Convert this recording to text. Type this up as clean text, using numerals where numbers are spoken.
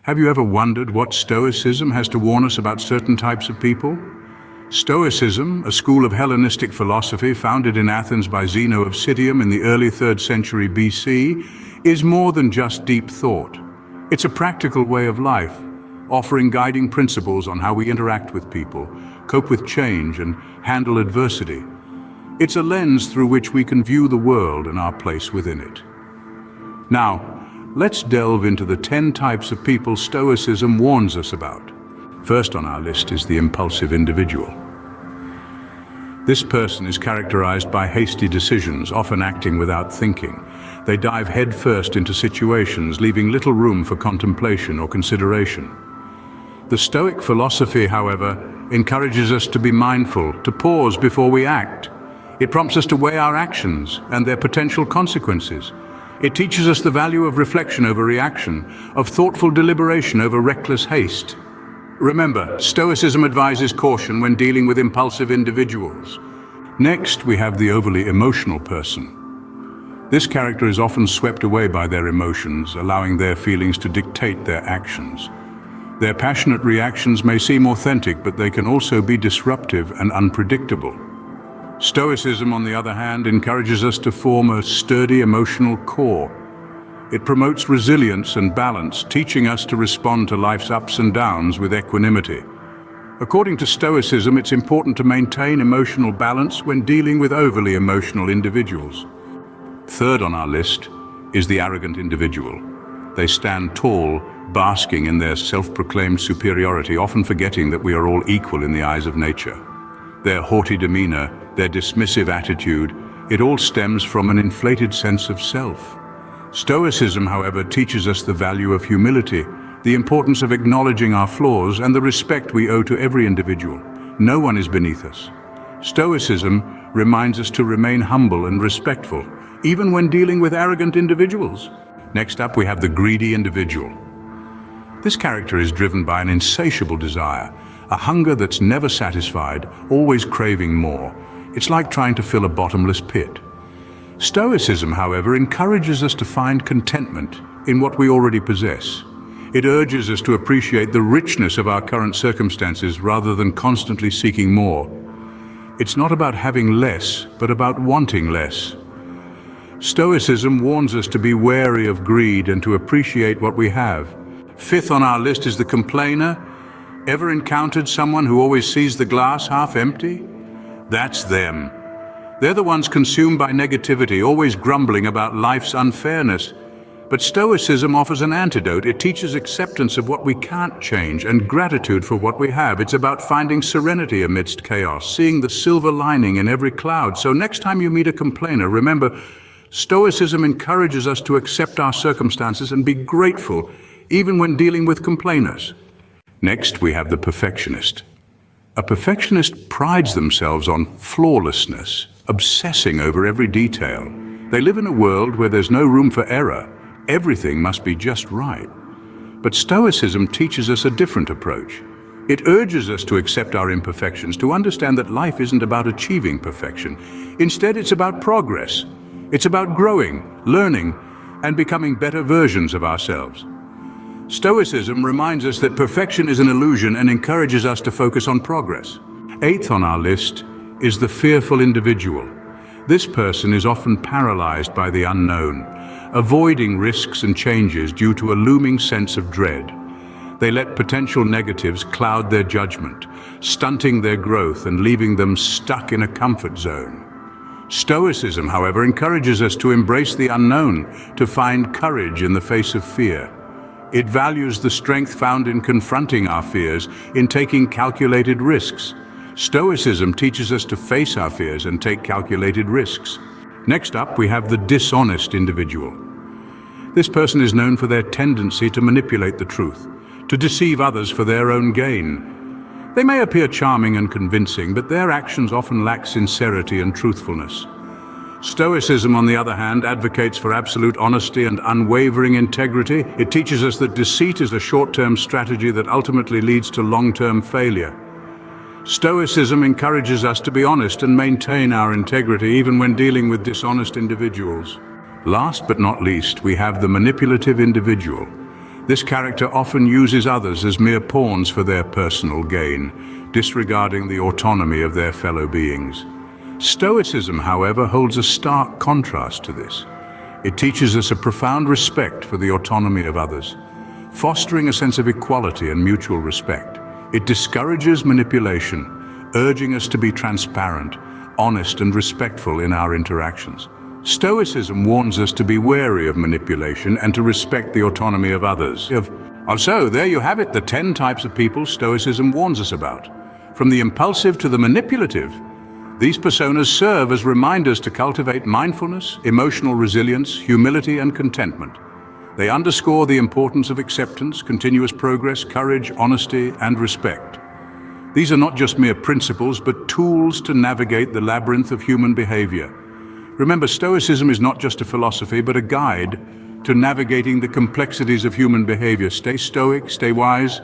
Have you ever wondered what Stoicism has to warn us about certain types of people? Stoicism, a school of Hellenistic philosophy founded in Athens by Zeno of Citium in the early 3rd century BC, is more than just deep thought. It's a practical way of life, offering guiding principles on how we interact with people, cope with change, and handle adversity. It's a lens through which we can view the world and our place within it. Now, let's delve into the 10 types of people Stoicism warns us about. First on our list is the impulsive individual. This person is characterized by hasty decisions, often acting without thinking. They dive headfirst into situations, leaving little room for contemplation or consideration. The Stoic philosophy, however, encourages us to be mindful, to pause before we act. It prompts us to weigh our actions and their potential consequences. It teaches us the value of reflection over reaction, of thoughtful deliberation over reckless haste. Remember, Stoicism advises caution when dealing with impulsive individuals. Next, we have the overly emotional person. This character is often swept away by their emotions, allowing their feelings to dictate their actions. Their passionate reactions may seem authentic, but they can also be disruptive and unpredictable. Stoicism, on the other hand, encourages us to form a sturdy emotional core. It promotes resilience and balance, teaching us to respond to life's ups and downs with equanimity. According to Stoicism, it's important to maintain emotional balance when dealing with overly emotional individuals. Third on our list is the arrogant individual. They stand tall, basking in their self-proclaimed superiority, often forgetting that we are all equal in the eyes of nature. Their haughty demeanor, their dismissive attitude, it all stems from an inflated sense of self. Stoicism, however, teaches us the value of humility, the importance of acknowledging our flaws, and the respect we owe to every individual. No one is beneath us. Stoicism reminds us to remain humble and respectful, even when dealing with arrogant individuals. Next up, we have the greedy individual. This character is driven by an insatiable desire, a hunger that's never satisfied, always craving more. It's like trying to fill a bottomless pit. Stoicism, however, encourages us to find contentment in what we already possess. It urges us to appreciate the richness of our current circumstances rather than constantly seeking more. It's not about having less, but about wanting less. Stoicism warns us to be wary of greed and to appreciate what we have. Fifth on our list is the complainer. Ever encountered someone who always sees the glass half empty? That's them. They're the ones consumed by negativity, always grumbling about life's unfairness. But Stoicism offers an antidote. It teaches acceptance of what we can't change and gratitude for what we have. It's about finding serenity amidst chaos, seeing the silver lining in every cloud. So next time you meet a complainer, remember, Stoicism encourages us to accept our circumstances and be grateful, even when dealing with complainers. Next, we have the perfectionist. A perfectionist prides themselves on flawlessness, obsessing over every detail. They live in a world where there's no room for error. Everything must be just right. But Stoicism teaches us a different approach. It urges us to accept our imperfections, to understand that life isn't about achieving perfection. Instead, it's about progress. It's about growing, learning, and becoming better versions of ourselves. Stoicism reminds us that perfection is an illusion and encourages us to focus on progress. Eighth on our list is the fearful individual. This person is often paralyzed by the unknown, avoiding risks and changes due to a looming sense of dread. They let potential negatives cloud their judgment, stunting their growth and leaving them stuck in a comfort zone. Stoicism, however, encourages us to embrace the unknown, to find courage in the face of fear. It values the strength found in confronting our fears, in taking calculated risks. Stoicism teaches us to face our fears and take calculated risks. Next up, we have the dishonest individual. This person is known for their tendency to manipulate the truth, to deceive others for their own gain. They may appear charming and convincing, but their actions often lack sincerity and truthfulness. Stoicism, on the other hand, advocates for absolute honesty and unwavering integrity. It teaches us that deceit is a short-term strategy that ultimately leads to long-term failure. Stoicism encourages us to be honest and maintain our integrity even when dealing with dishonest individuals. Last but not least, we have the manipulative individual. This character often uses others as mere pawns for their personal gain, disregarding the autonomy of their fellow beings. Stoicism, however, holds a stark contrast to this. It teaches us a profound respect for the autonomy of others, fostering a sense of equality and mutual respect. It discourages manipulation, urging us to be transparent, honest and respectful in our interactions. Stoicism warns us to be wary of manipulation and to respect the autonomy of others. So, there you have it, the 10 types of people Stoicism warns us about. From the impulsive to the manipulative, these personas serve as reminders to cultivate mindfulness, emotional resilience, humility and contentment. They underscore the importance of acceptance, continuous progress, courage, honesty and respect. These are not just mere principles, but tools to navigate the labyrinth of human behavior. Remember, Stoicism is not just a philosophy, but a guide to navigating the complexities of human behavior. Stay stoic, stay wise,